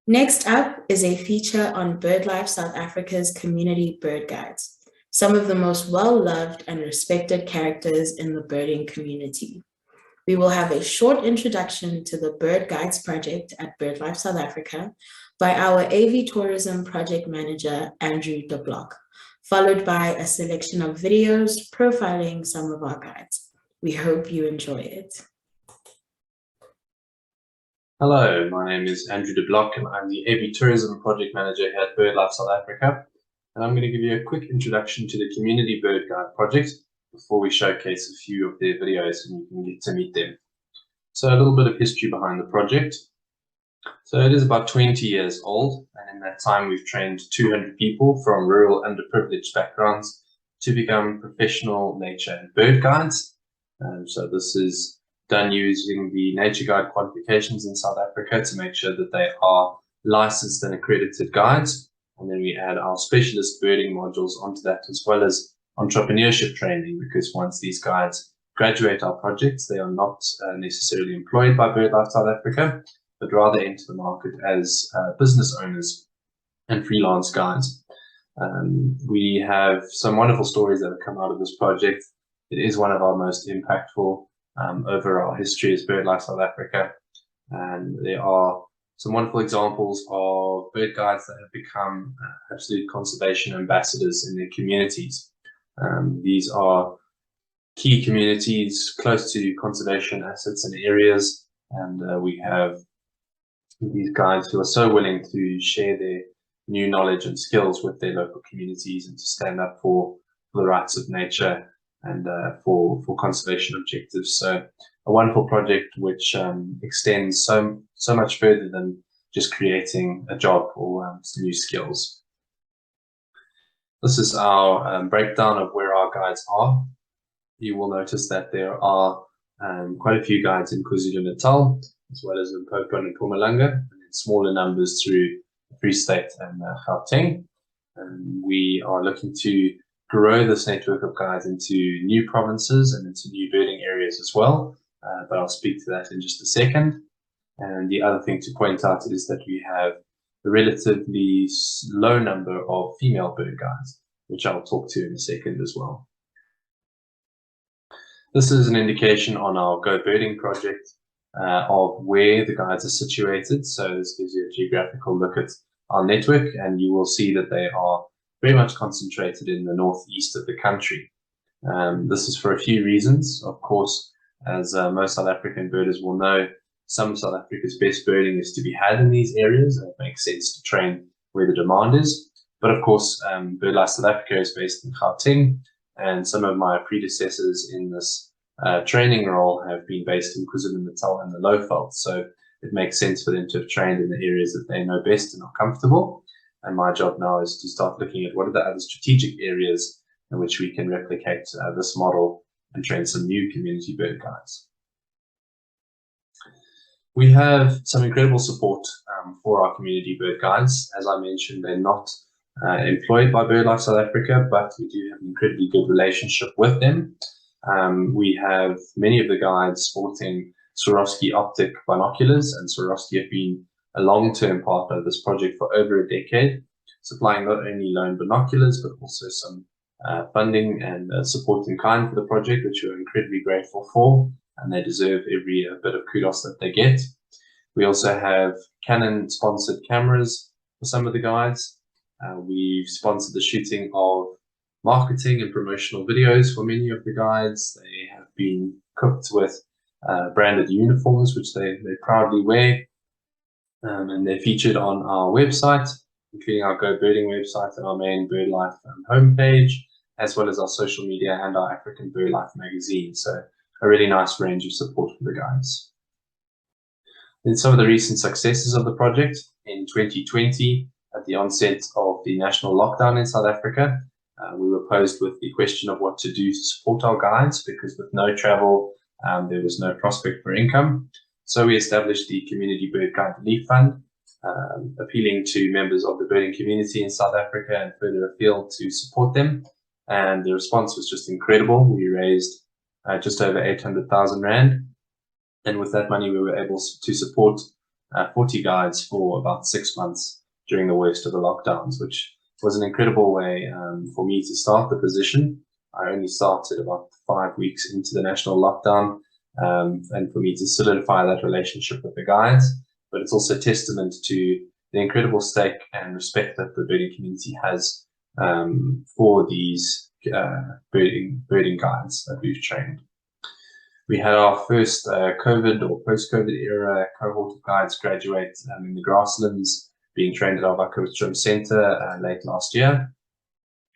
Next up is a feature on BirdLife South Africa's community bird guides, some of the most well-loved and respected characters in the birding community. We will have a short introduction to the Bird Guides project at BirdLife South Africa by our Avitourism project manager, Andrew de Blocq, followed by a selection of videos profiling some of our guides. We hope you enjoy it. Hello, my name is Andrew de Blocq and I'm the Avitourism project manager here at BirdLife South Africa. And I'm going to give you a quick introduction to the Community Bird Guide project before we showcase a few of their videos and you can get to meet them. So a little bit of history behind the project. So it is about 20 years old, and in that time we've trained 200 people from rural underprivileged backgrounds to become professional nature and bird guides. So this is done using the nature guide qualifications in South Africa to make sure that they are licensed and accredited guides. And then we add our specialist birding modules onto that, as well as entrepreneurship training, because once these guides graduate our projects, they are not necessarily employed by BirdLife South Africa, but rather enter the market as business owners and freelance guides. We have some wonderful stories that have come out of this project. It is one of our most impactful over our history as BirdLife South Africa. And there are some wonderful examples of bird guides that have become absolute conservation ambassadors in their communities. These are key communities close to conservation assets and areas, and we have these guides who are so willing to share their new knowledge and skills with their local communities and to stand up for the rights of nature and for conservation objectives. So a wonderful project which extends so much further than just creating a job or some new skills. This is our breakdown of where our guides are. You will notice that there are quite a few guides in KwaZulu-Natal, as well as in Limpopo and Mpumalanga, and in smaller numbers through Free State and Gauteng. We are looking to grow this network of guides into new provinces and into new birding areas as well, but I'll speak to that in just a second. And the other thing to point out is that we have a relatively low number of female bird guides, which I'll talk to in a second as well. This is an indication on our Go Birding project of where the guides are situated. So this gives you a geographical look at our network, and you will see that they are very much concentrated in the northeast of the country. This is for a few reasons. Of course, as most South African birders will know, some of South Africa's best birding is to be had in these areas, and it makes sense to train where the demand is. But of course, BirdLife South Africa is based in Gauteng, and some of my predecessors in this training role have been based in KwaZulu-Natal and the Lowveld. So it makes sense for them to have trained in the areas that they know best and are comfortable. And my job now is to start looking at what are the other strategic areas in which we can replicate this model and train some new community bird guides. We have some incredible support for our community bird guides. As I mentioned, they're not employed by BirdLife South Africa, but we do have an incredibly good relationship with them. We have many of the guides sporting Swarovski optic binoculars, and Swarovski have been a long-term partner of this project for over a decade, supplying not only loan binoculars, but also some funding and support in kind for the project, which we're incredibly grateful for, and they deserve every bit of kudos that they get. We also have Canon-sponsored cameras for some of the guides. We've sponsored the shooting of marketing and promotional videos for many of the guides. They have been cooked with branded uniforms, which they proudly wear. And they're featured on our website, including our Go Birding website and our main BirdLife homepage, as well as our social media and our African BirdLife magazine. So a really nice range of support for the guides. In some of the recent successes of the project, in 2020, at the onset of the national lockdown in South Africa, we were posed with the question of what to do to support our guides, because with no travel, there was no prospect for income. So we established the Community Bird Guide Relief Fund, appealing to members of the birding community in South Africa and further afield to support them. And the response was just incredible. We raised just over 800,000 Rand. And with that money, we were able to support 40 guides for about 6 months during the worst of the lockdowns, which was an incredible way for me to start the position. I only started about 5 weeks into the national lockdown, and for me to solidify that relationship with the guides. But it's also testament to the incredible stake and respect that the birding community has for these birding guides that we've trained. We had our first COVID or post-COVID era cohort of guides graduate in the grasslands, being trained at our Avitourism Centre late last year.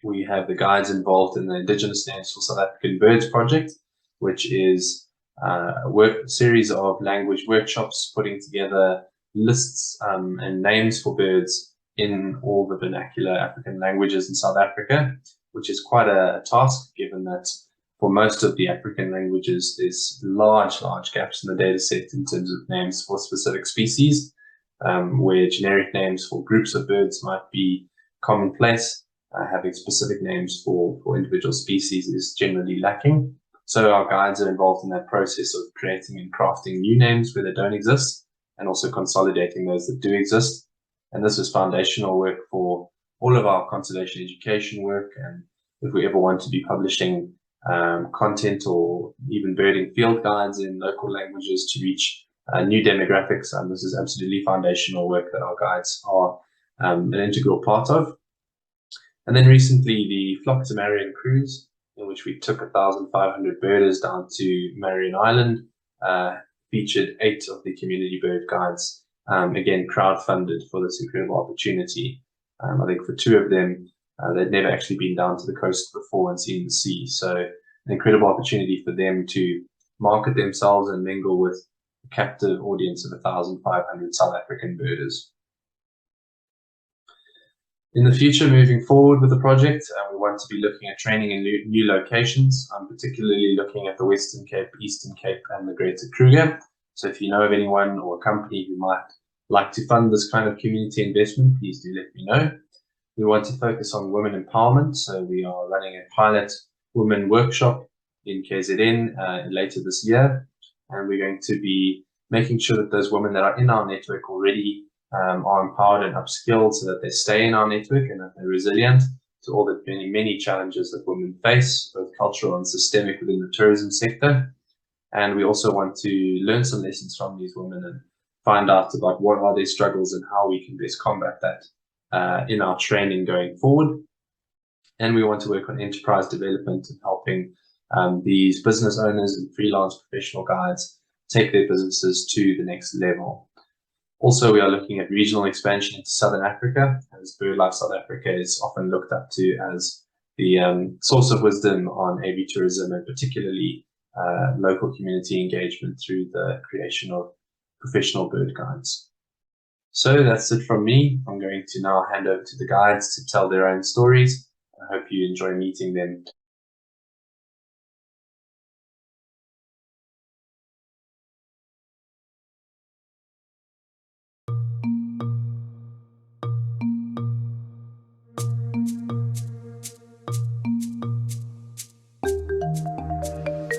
We have the guides involved in the Indigenous Names for South African Birds project, which is a series of language workshops putting together lists and names for birds in all the vernacular African languages in South Africa, which is quite a task, given that for most of the African languages, there's large gaps in the data set in terms of names for specific species, where generic names for groups of birds might be commonplace. Having specific names for individual species is generally lacking. So our guides are involved in that process of creating and crafting new names where they don't exist, and also consolidating those that do exist. And this is foundational work for all of our conservation education work. And if we ever want to be publishing content or even birding field guides in local languages to reach new demographics, this is absolutely foundational work that our guides are an integral part of. And then recently, the Blocq to Marion cruise, in which we took 1,500 birders down to Marion Island, featured 8 of the community bird guides, again, crowdfunded for this incredible opportunity. I think for 2 of them, they'd never actually been down to the coast before and seen the sea. So an incredible opportunity for them to market themselves and mingle with a captive audience of 1,500 South African birders. In the future, moving forward with the project, we want to be looking at training in new locations. I'm particularly looking at the Western Cape, Eastern Cape, and the Greater Kruger. So if you know of anyone or a company who might like to fund this kind of community investment, please do let me know. We want to focus on women empowerment. So we are running a pilot women workshop in KZN later this year. And we're going to be making sure that those women that are in our network already are empowered and upskilled so that they stay in our network and that they're resilient to all the many challenges that women face, both cultural and systemic within the tourism sector. And we also want to learn some lessons from these women and find out about what are their struggles and how we can best combat that in our training going forward. And we want to work on enterprise development and helping these business owners and freelance professional guides take their businesses to the next level. Also, we are looking at regional expansion into Southern Africa, as BirdLife South Africa is often looked up to as the source of wisdom on avitourism, and particularly local community engagement through the creation of professional bird guides. So that's it from me. I'm going to now hand over to the guides to tell their own stories. I hope you enjoy meeting them.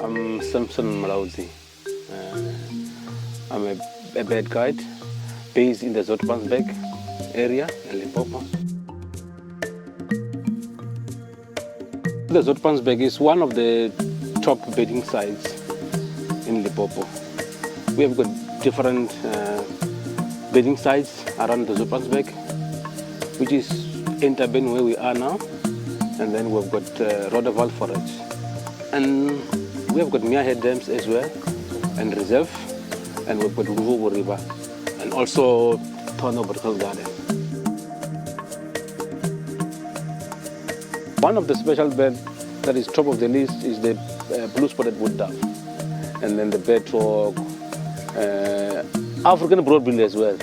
I'm Samson Malauzi. I'm a bird guide based in the Zoutpansberg area in Limpopo. The Zoutpansberg is one of the top birding sites in Limpopo. We have got different birding sites around the Zoutpansberg, which is Entabben where we are now, and then we've got Rodeval Forest. And we have got Miahead Dams as well, and Reserve, and we've got Mvubu River, and also Tono Botanical Garden. One of the special birds that is top of the list is the blue-spotted wood dove, and then the bedrock, African broadbill as well,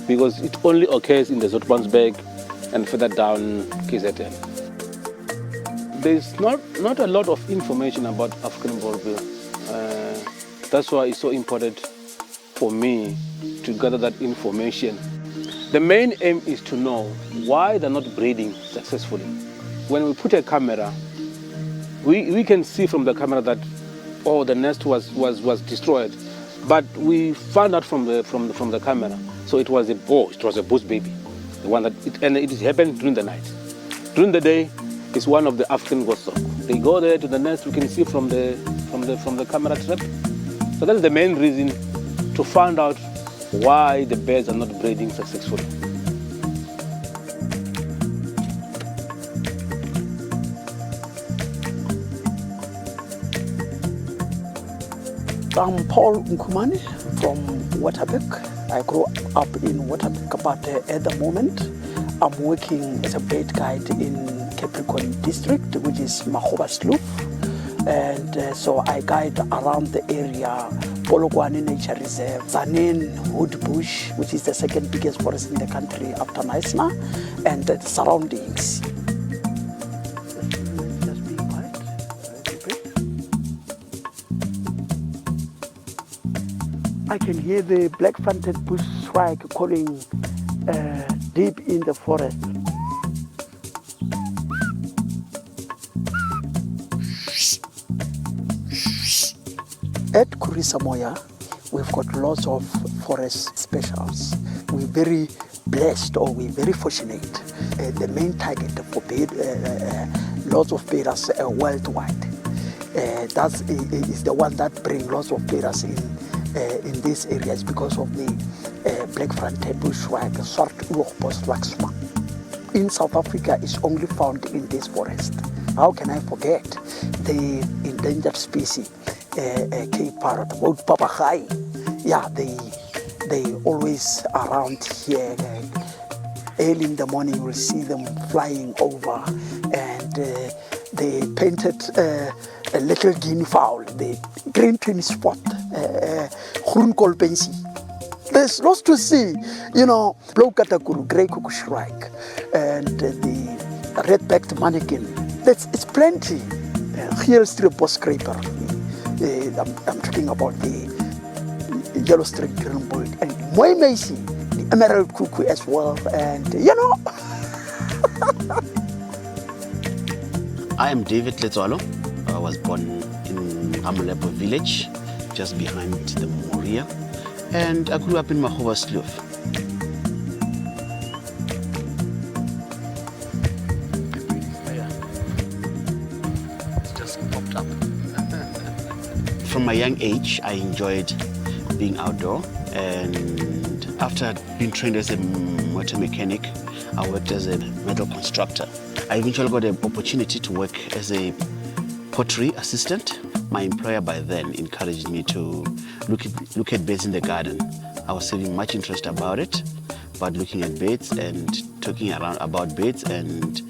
because it only occurs in the Zoutpansberg and further down KZN. There's not a lot of information about African broadbill. That's why it's so important for me to gather that information. The main aim is to know why they're not breeding successfully. When we put a camera, we can see from the camera that, oh, the nest was destroyed. But we found out from the camera, so it was a bush baby, the one that it happened during the night. During the day, it's one of the African goshawk. They go there to the nest. We can see from the camera trap. So that's the main reason to find out why the birds are not breeding successfully. I'm Paul Nkumane from Waterbeek. I grew up in Waterbeek, but at the moment I'm working as a bird guide in Capricorn District, which is Makgoba Slough. And so I guide around the area, Polokwane Nature Reserve, Zanin Wood Bush, which is the second biggest forest in the country after Naisna, and the surroundings. Just be quiet. I can hear the black-fronted bush shrike calling deep in the forest. At Kurisa Moya, we've got lots of forest specials. We're very blessed, or we're very fortunate. The main target for lots of birders worldwide. That is the one that brings lots of birders in these areas because of the black-fronted bushwhack, swart oogborswaksma. In South Africa, it's only found in this forest. How can I forget the endangered species, Cape parrot, both papagai? Yeah, they always around here. Early in the morning, you will see them flying over, and they painted a little guinea fowl, the green twin spot, groenkoolpensie. There's lots to see, blauw katakuru, grey cuckoo shrike, and the red-backed mannequin. It's plenty. Heel-strip bush scraper. I'm talking about the yellow-striped green-billed, and Moy Macy, the emerald cuckoo as well, and I am David Letoulo. I was born in Amulepo village, just behind the Moria, and I grew up in Makgoba Slough. It's just popped up. From my young age, I enjoyed being outdoor, and after being trained as a motor mechanic, I worked as a metal constructor. I eventually got an opportunity to work as a pottery assistant. My employer by then encouraged me to look at birds in the garden. I was having much interest about it, but looking at birds and talking around about birds, and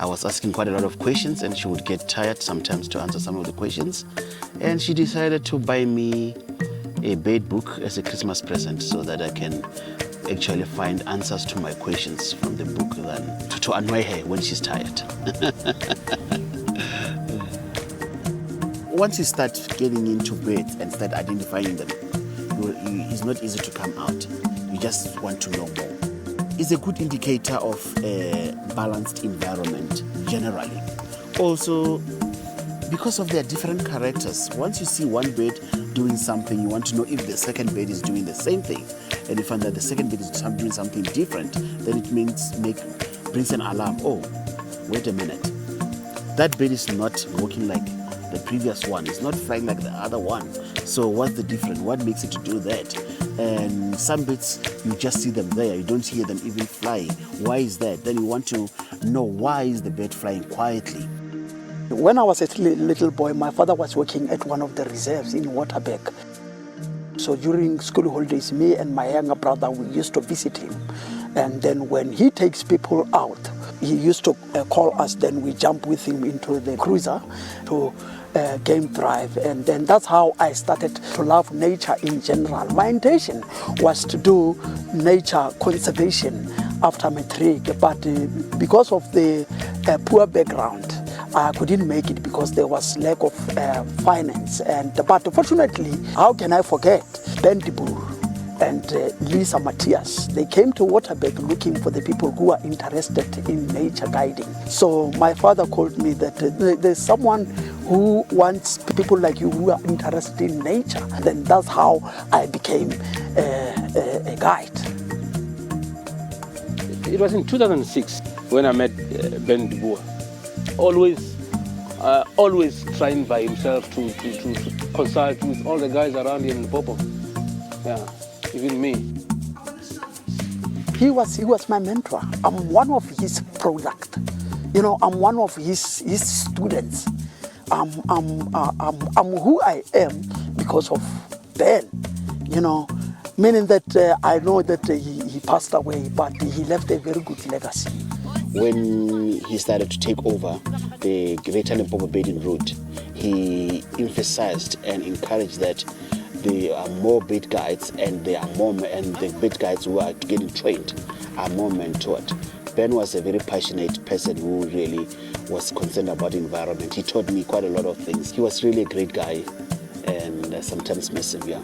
I was asking quite a lot of questions, and she would get tired sometimes to answer some of the questions. And she decided to buy me a bird book as a Christmas present so that I can actually find answers to my questions from the book than to annoy her when she's tired. Once you start getting into birds and start identifying them, it's not easy to come out. You just want to know more. It's a good indicator of a balanced environment generally. Also, because of their different characters, once you see one bird doing something, you want to know if the second bird is doing the same thing. And you find that the second bird is doing something different, then it brings an alarm. Oh, wait a minute. That bird is not walking like the previous one. It's not flying like the other one. So what's the difference? What makes it to do that? And some birds, you just see them there. You don't hear them even flying. Why is that? Then you want to know, why is the bird flying quietly? When I was a little boy, my father was working at one of the reserves in Waterbeek. So during school holidays, me and my younger brother, we used to visit him. And then when he takes people out, he used to call us, then we jump with him into the cruiser to game drive. And then that's how I started to love nature in general. My intention was to do nature conservation after matric, but because of the poor background, I couldn't make it because there was lack of finance. But fortunately, how can I forget Ben de Boer and Lisa Matthias? They came to Waterbeek looking for the people who are interested in nature guiding. So my father called me that there's someone who wants people like you who are interested in nature. Then that's how I became a guide. It was in 2006 when I met Ben de Boer. Always trying by himself to consult with all the guys around here in Limpopo. Yeah, even me. He was my mentor. I'm one of his product. You know, I'm one of his students. I'm who I am because of Ben. You know, meaning that I know that he passed away, but he left a very good legacy. When he started to take over the Greater Limpopo Birding route, he emphasized and encouraged that there are more bird guides and the bird guides who are getting trained are more mentored. Ben was a very passionate person who really was concerned about the environment. He taught me quite a lot of things. He was really a great guy and sometimes massive, yeah.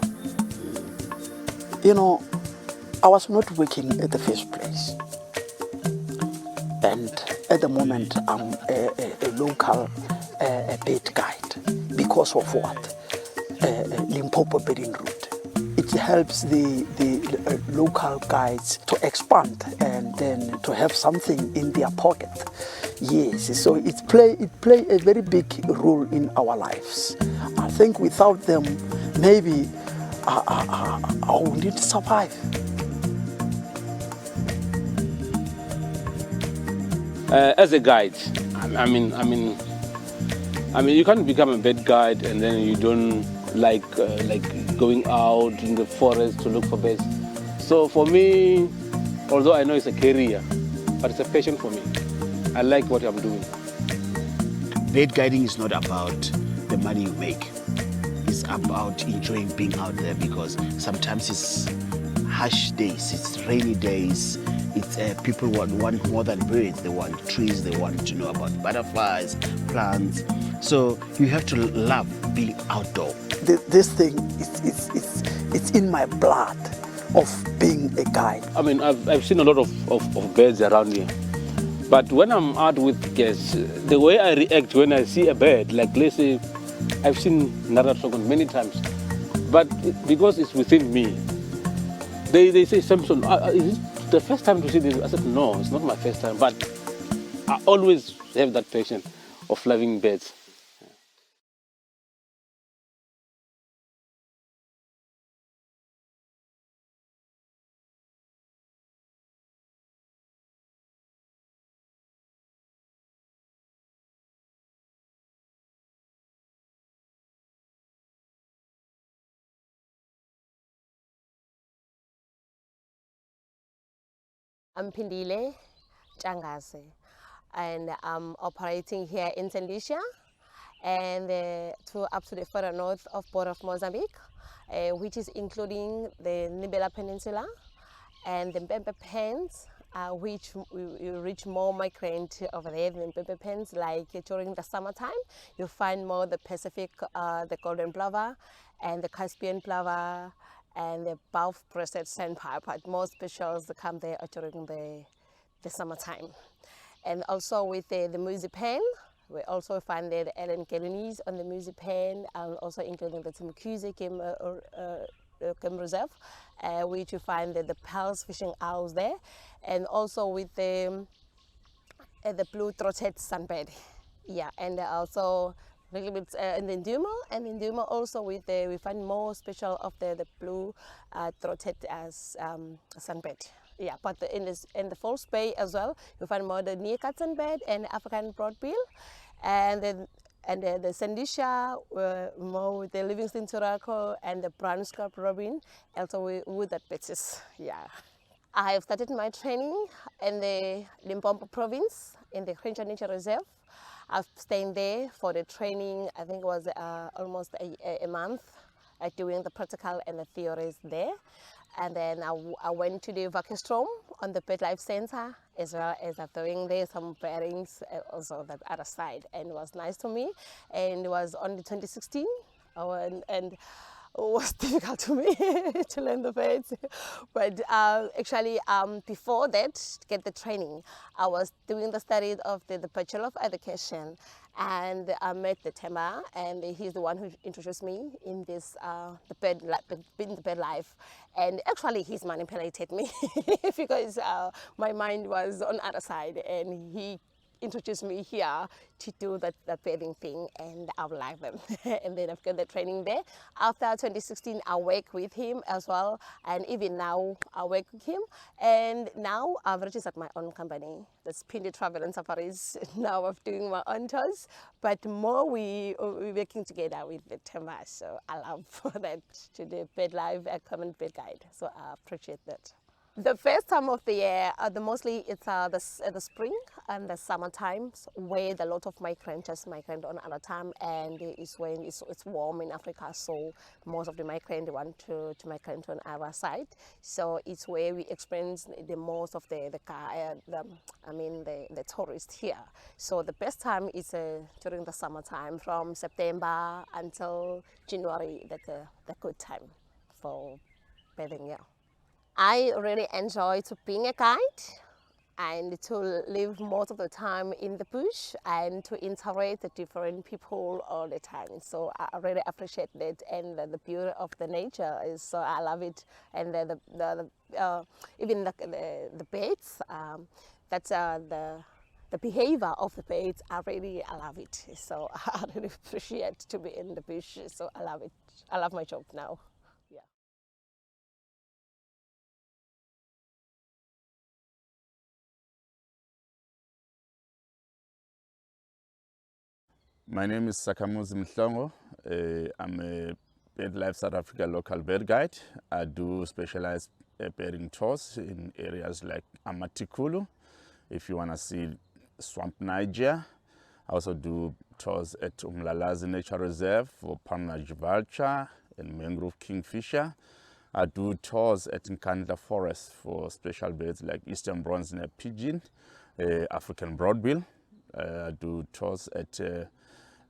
You know, I was not working at the first place. And at the moment, I'm a local bird guide because of what? Limpopo Birding Route. It helps the local guides to expand and then to have something in their pocket. Yes, so it play a very big role in our lives. I think without them, maybe I wouldn't survive. As a guide, I mean, you can't become a bird guide and then you don't like going out in the forest to look for birds. So for me, although I know it's a career, but it's a passion for me. I like what I'm doing. Bird guiding is not about the money you make. It's about enjoying being out there, because sometimes it's harsh days, it's rainy days. It's people want more than birds. They want trees. They want to know about butterflies, plants. So you have to love being outdoor. This thing it's in my blood of being a guide. I mean, I've seen a lot of birds around here, but when I'm out with guests, the way I react when I see a bird, like let's say, I've seen Naratrogon many times, but because it's within me, they say, Samson, is it the first time to see this? I said, no, it's not my first time, but I always have that passion of loving birds. I'm Pindile Changase, and I'm operating here in St. Lucia and up to the further north of border of Mozambique, which is including the Nibela Peninsula and the Mbembe Pens, which we reach more migrant over there than Mbembe Pens. Like during the summertime, you find more the Pacific, the golden plover and the Caspian plover, and the buff-breasted sandpiper. Most specials come there during the summertime. And also with the Musi Pen, we also find there the Ellen Kelenies on the Musi Pen, and also including the Timukuzi Game Reserve, which you find the Pels fishing owls there, and also with the blue-throated sunbird. Yeah, and also a little bit in the Nduma, also with we find more special of the blue throated as sunbird. Yeah, but in the false bay as well, you find more the near-cut sunbird and African broadbill, and then the Sandisha, more with the Livingston Turako and the brown scalp robin, also with that bitches. Yeah. I have started my training in the Limpopo province in the Krincha Nature Reserve. I've stayed there for the training. I think it was almost a month, doing the practical and the theories there. And then I went to the Vakestrom on the BirdLife Center, as well as doing there some pairings also that other side. And it was nice to me. And it was on the 2016. And was difficult to me to learn the birds. But actually, before that, to get the training, I was doing the study of the Bachelor of Education, and I met the Tema, and he's the one who introduced me in this the bird life. And actually, he's manipulated me because my mind was on the other side, and he introduced me here to do that bathing thing, and I like them. And then I've got the training there. After 2016, I work with him as well, and even now I work with him. And now I've registered my own company, the Spindi Travel and Safaris. Now I'm doing my own tours, but more we're working together with the Tema. So I love that to the BirdLife common bird guide. So I appreciate that. The first time of the year, mostly it's the spring and the summer times where a lot of migrants just migrate on other time, and it's when it's warm in Africa, so most of the migrants want to migrate on our side. So it's where we experience the most of the tourists here. So the best time is during the summertime, from September until January. That's the good time for bathing. Yeah. I really enjoy to being a guide and to live most of the time in the bush and to interact with different people all the time. So I really appreciate that, and the beauty of the nature is so I love it. And even the birds, that's the behavior of the birds. I love it. So I really appreciate to be in the bush. So I love it. I love my job now. Yeah. My name is Sakamuzi Mhlongo. I'm a BirdLife South Africa local bird guide. I do specialized birding tours in areas like Amatikulu, if you want to see Swamp Niger. I also do tours at Umlalazi Nature Reserve for Palm-Niger vulture and mangrove kingfisher. I do tours at Nkandla Forest for special birds like eastern bronze-neck pigeon, African broadbill. I do tours at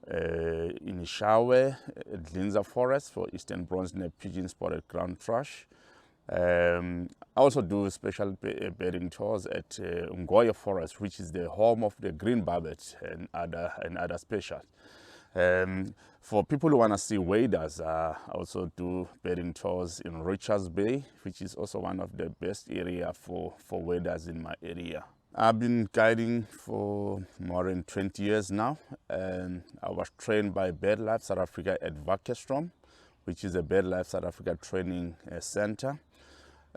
Inishawe, Dlinza Forest for eastern bronze-neck pigeon, spotted ground thrush. I also do special birding tours at Ungoya Forest, which is the home of the green barbet and other species. For people who want to see waders, I also do birding tours in Richards Bay, which is also one of the best area for waders in my area. I've been guiding for more than 20 years now, and I was trained by BirdLife South Africa at Vakestrom, which is a BirdLife South Africa training center.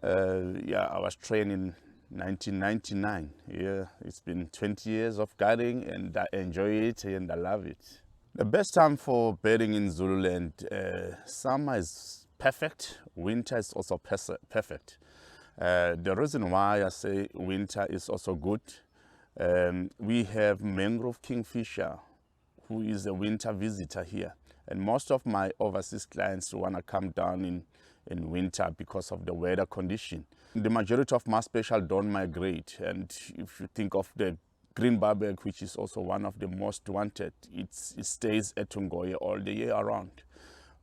I was trained in 1999. Yeah, it's been 20 years of guiding, and I enjoy it and I love it. The best time for birding in Zululand, summer is perfect, winter is also perfect. The reason why I say winter is also good, we have mangrove kingfisher, who is a winter visitor here. And most of my overseas clients want to come down in winter because of the weather condition. The majority of my species don't migrate. And if you think of the green barbet, which is also one of the most wanted, it stays at Ungoya all the year around.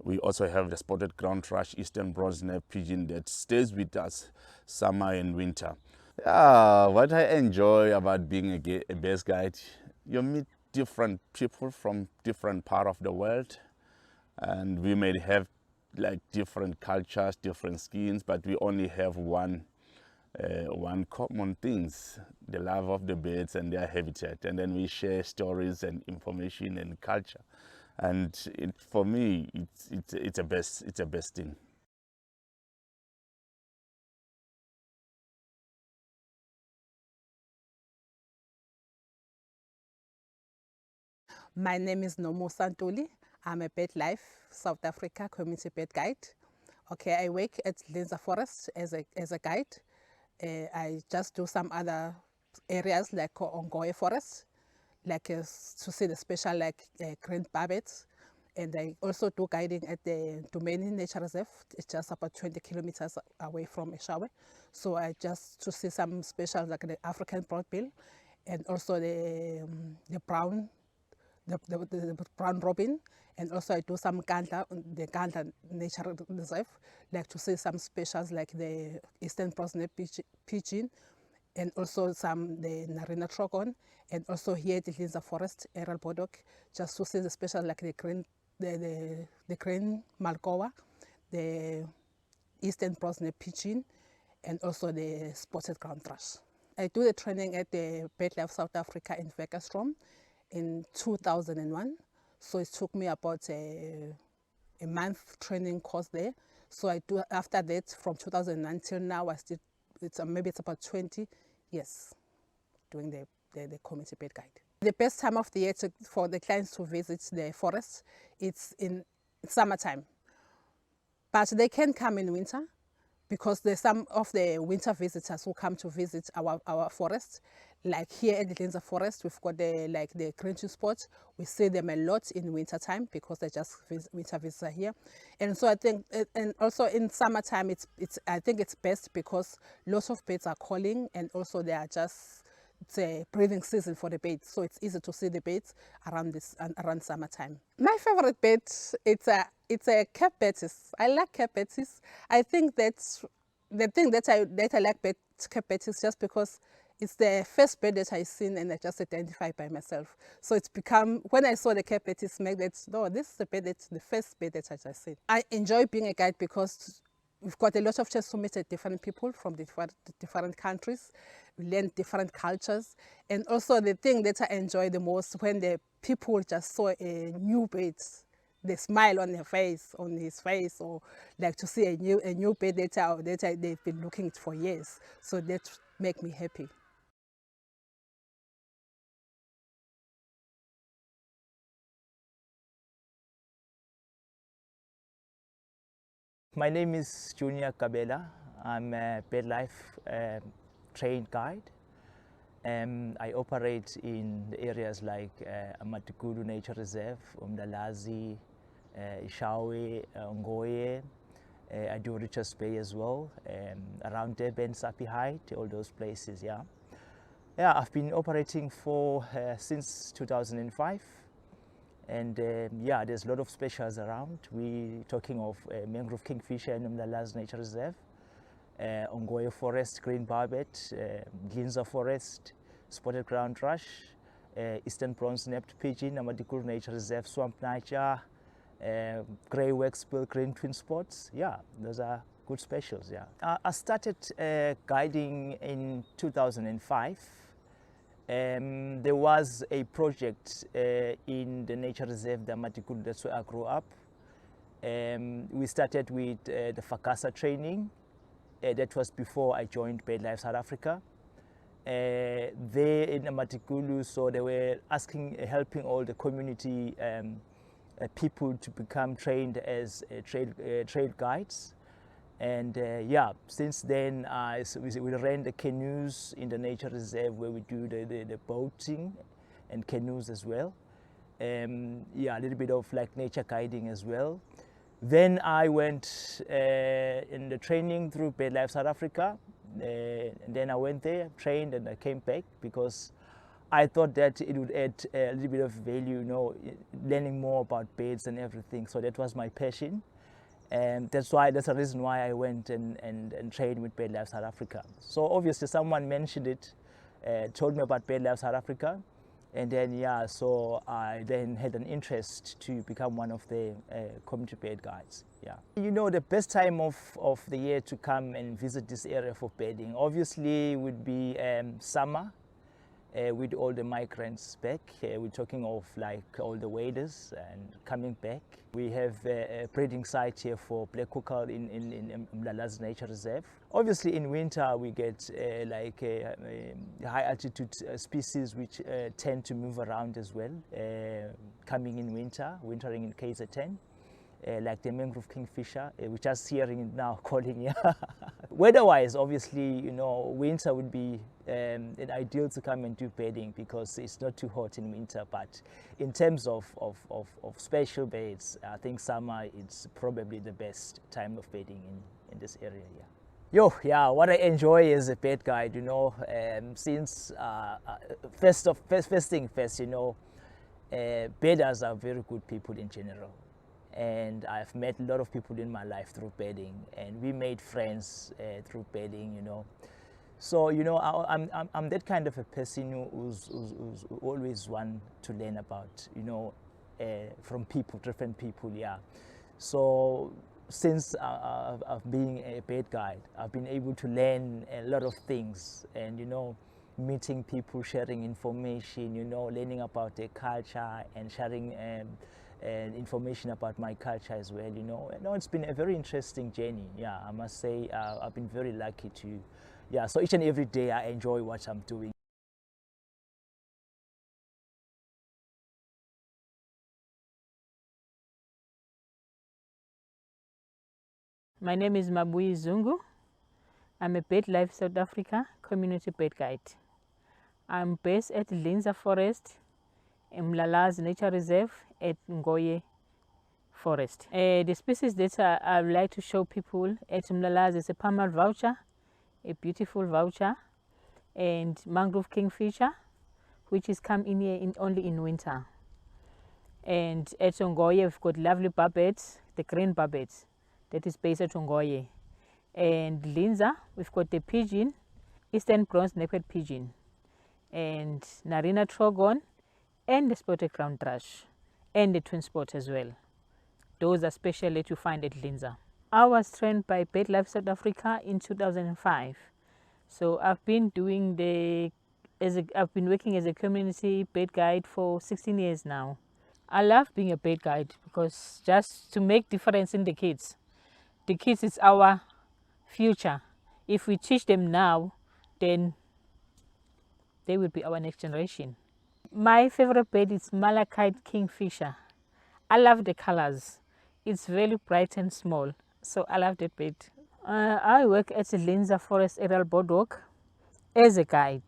We also have the spotted ground thrush, eastern bronze-neck pigeon that stays with us summer and winter. What I enjoy about being a bird guide, you meet different people from different parts of the world, and we may have like different cultures, different skins, but we only have one common things, the love of the birds and their habitat, and then we share stories and information and culture. And for me, it's a best thing. My name is Nomo Santuli. I'm a BirdLife South Africa community bird guide. Okay, I work at Dlinza Forest as a guide. I just do some other areas like Ongoye Forest, like to see the special like green barbets. And I also do guiding at the Bunga Nature Reserve. It's just about 20 kilometers away from Eshawe. So I just to see some special like the African broadbill and also the brown the brown robin, and also I do some the Gandla Nature Reserve, like to see some species like the Eastern Bronze pigeon, and also the Narina trogon, and also here the Linza Forest, Aerial Burdock, just to see the species like the green Malgoa, the Eastern Bronze pigeon, and also the spotted ground thrush. I do the training at the BirdLife South Africa in Vekkerstrom in 2001. So it took me about a month training course there. So I do after that from 2009 till now. Maybe it's about 20 years doing the community bird guide. The best time of the year for the clients to visit the forest, it's in summertime, but they can come in winter, because there's some of the winter visitors who come to visit our forest. Like here at the Linza Forest, we've got the cringing spots. We see them a lot in winter time because they're just winter visitors here. And so I think, and also in summertime, I think it's best because lots of birds are calling, and also they are just, it's a breeding season for the birds, so it's easy to see the birds around summertime. My favorite bird, it's a Cape Bettis. I like Cape Bettis. I think that's the thing that I like Cape Bettis, just because it's the first bird that I've seen and I just identified by myself. So it's become, when I saw the Cape Bettis, this is the first bird that I've seen. I enjoy being a guide because we've got a lot of chance to meet different people from different countries. We learn different cultures. And also the thing that I enjoy the most, when the people just saw a new bird, they smile on his face, or like to see a new bird that they've been looking for years. So that make me happy. My name is Junia Cabella. I'm a BirdLife trained guide. I operate in the areas like Amatikulu Nature Reserve, Umdalazi, Ishawe, Ngoye. I do Richards Bay as well, around Durban, Sapi Height, all those places, yeah. Yeah, I've been operating since 2005. And yeah, there's a lot of species around. We're talking of mangrove kingfisher in Umdalazi Nature Reserve, Ongoye Forest, green barbet, Linza Forest, spotted ground thrush, Eastern bronze-necked pigeon, Amatikulu Nature Reserve, swamp nature, grey waxbill, green twin spots. Yeah, those are good specials, yeah. I started guiding in 2005. There was a project in the nature reserve, the Amatikulu, that's where I grew up. We started with the Fakasa training. That was before I joined BirdLife South Africa. There in Amatikulu, so they were helping all the community people to become trained as trail guides. And yeah, since then we ran the canoes in the nature reserve, where we do the boating and canoes as well. Yeah, a little bit of like nature guiding as well. Then I went in the training through BirdLife South Africa. And then I went there, trained, and I came back because I thought that it would add a little bit of value, you know, learning more about birds and everything. So that was my passion. And that's the reason why I went and trained with BirdLife South Africa. So obviously someone mentioned it, told me about BirdLife South Africa. And then, yeah, so I then had an interest to become one of the community bird guides, yeah. You know, the best time of the year to come and visit this area for birding, obviously would be summer, with all the migrants back. We're talking of like all the waders and coming back. We have a breeding site here for black cuckoo in Umdalazi Nature Reserve. Obviously in winter we get like high altitude species which tend to move around as well, coming in wintering in KZN. Like the mangrove kingfisher, we're just hearing it now calling. Yeah. Weather-wise, obviously, you know, winter would be an ideal to come and do birding because it's not too hot in winter. But in terms of special birds, I think summer is probably the best time of birding in this area. Yeah. Yeah, what I enjoy as a bird guide, you know, since first thing first, you know. birders are very good people in general. And I've met a lot of people in my life through birding, and we made friends through birding, you know. So, you know, I'm that kind of a person who's always want to learn about, you know, from people, different people, yeah. So since I've been a bird guide, I've been able to learn a lot of things, and, you know, meeting people, sharing information, you know, learning about their culture and sharing information about my culture as well, you know. And, it's been a very interesting journey, yeah, I must say. I've been very lucky to, yeah, so each and every day I enjoy what I'm doing. My name is Mabui Zungu. I'm a BirdLife South Africa community bird guide. I'm based at Linza Forest in Mlala's Nature Reserve at Ngoye Forest. The species that I would like to show people at Mlala's is a palmer vulture, a beautiful vulture, and mangrove kingfisher, which is come in here only in winter. And at Ngoye we've got lovely barbets, the green barbets, that is based at Ngoye. And Linza, we've got the pigeon, eastern bronze-necked pigeon, and Narina trogon, and the spotted ground thrush, and the twin spot as well. Those are specially to find at Linza. I was trained by BirdLife South Africa in 2005. So I've been doing I've been working as a community bird guide for 16 years now. I love being a bird guide because just to make difference in the kids. The kids is our future. If we teach them now, then they will be our next generation. My favorite bird is malachite kingfisher. I love the colors. It's very bright and small, so I love that bird. I work at the Linza Forest Aerial Boardwalk as a guide.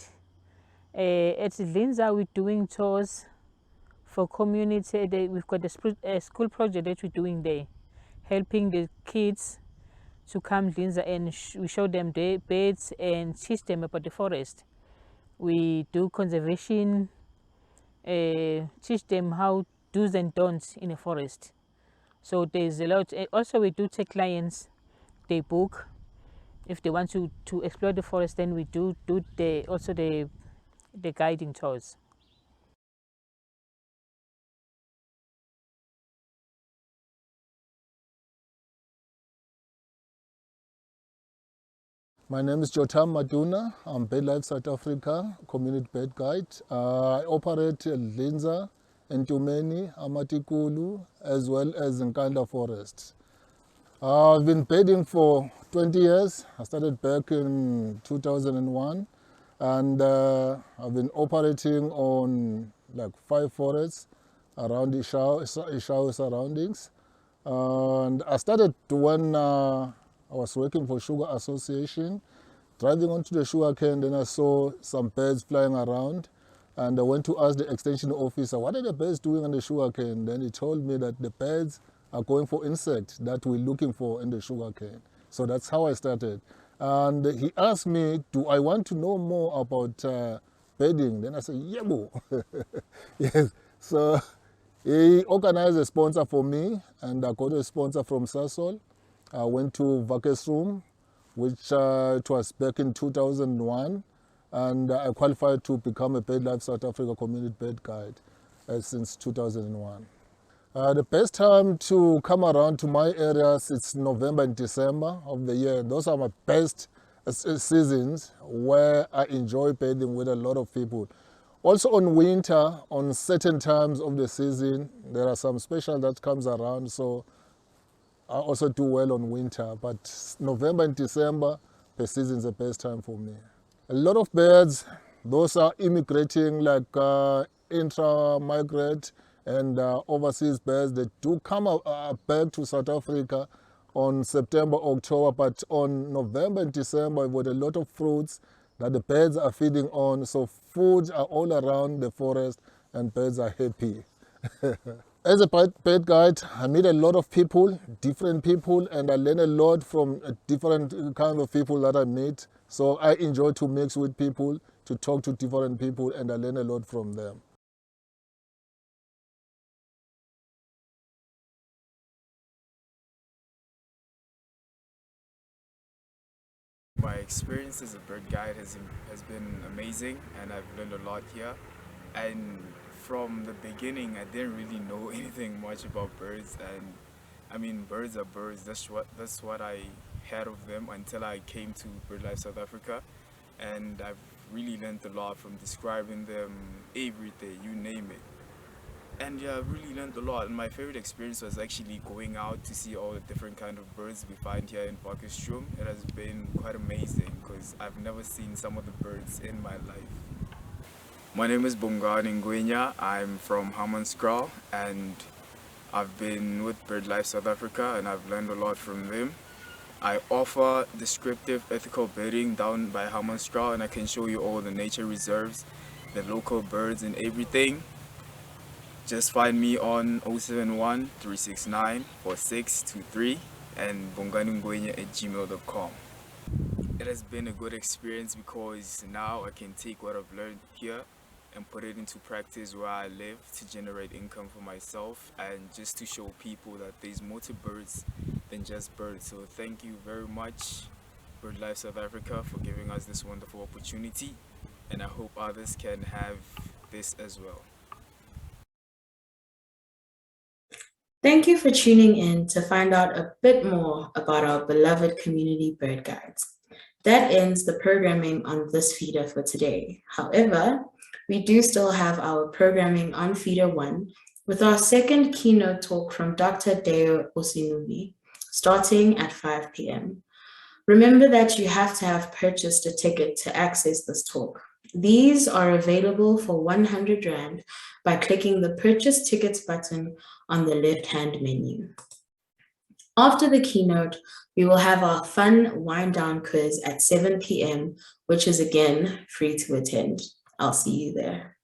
At Linza, we're doing tours for community. We've got a school project that we're doing there, helping the kids to come Linza, and we show them the birds and teach them about the forest. We do conservation, teach them how do's and don'ts in a forest. So there's a lot. Also, we do take clients, they book. If they want to explore the forest, then we do also the guiding tours. My name is Jotam Maduna. I'm BirdLife South Africa community bird guide. I operate Linza, Ntumeni, Amatikulu, as well as Nkanda Forest. I've been birding for 20 years. I started back in 2001, and I've been operating on like 5 forests around Ishao surroundings. And I started when I was working for Sugar Association, driving onto the sugar cane, then I saw some birds flying around, and I went to ask the extension officer, what are the birds doing on the sugar cane? Then he told me that the birds are going for insects that we're looking for in the sugar cane. So that's how I started. And he asked me, do I want to know more about birding? Then I said, yeah, boo. Yes. So he organized a sponsor for me, and I got a sponsor from Sasol. I went to Vakesroom, which it was back in 2001, and I qualified to become a BirdLife South Africa community bird guide since 2001. The best time to come around to my areas, it's November and December of the year. Those are my best seasons where I enjoy birding with a lot of people. Also on winter, on certain times of the season, there are some special that comes around, so I also do well on winter, but November and December, the season is the best time for me. A lot of birds, those are immigrating, like intra-migrate and overseas birds. They do come back to South Africa on September, October, but on November and December, we've got a lot of fruits that the birds are feeding on. So foods are all around the forest and birds are happy. As a bird guide, I meet a lot of people, different people, and I learn a lot from different kinds of people that I meet. So I enjoy to mix with people, to talk to different people, and I learn a lot from them. My experience as a bird guide has been amazing, and I've learned a lot here. And from the beginning, I didn't really know anything much about birds, and I mean, birds are birds. That's what I had of them until I came to BirdLife South Africa, and I've really learned a lot from describing them, everything, you name it. And yeah, I've really learned a lot. And my favorite experience was actually going out to see all the different kind of birds we find here in Blocq. It has been quite amazing because I've never seen some of the birds in my life. My name is Bunga Ninguenya. I'm from Hammanskraal, and I've been with BirdLife South Africa, and I've learned a lot from them. I offer descriptive ethical birding down by Hammanskraal, and I can show you all the nature reserves, the local birds and everything. Just find me on 071 369 4623 and bunganinguenya@gmail.com. It has been a good experience because now I can take what I've learned here and put it into practice where I live to generate income for myself and just to show people that there's more to birds than just birds. So thank you very much, BirdLife South Africa, for giving us this wonderful opportunity, and I hope others can have this as well. Thank you for tuning in to find out a bit more about our beloved community bird guides. That ends the programming on this feeder for today. However, we do still have our programming on feeder 1 with our second keynote talk from Dr. Deo Osinubi, starting at 5 p.m. Remember that you have to have purchased a ticket to access this talk. These are available for 100 Rand by clicking the Purchase Tickets button on the left-hand menu. After the keynote, we will have our fun wind-down quiz at 7 p.m., which is again free to attend. I'll see you there.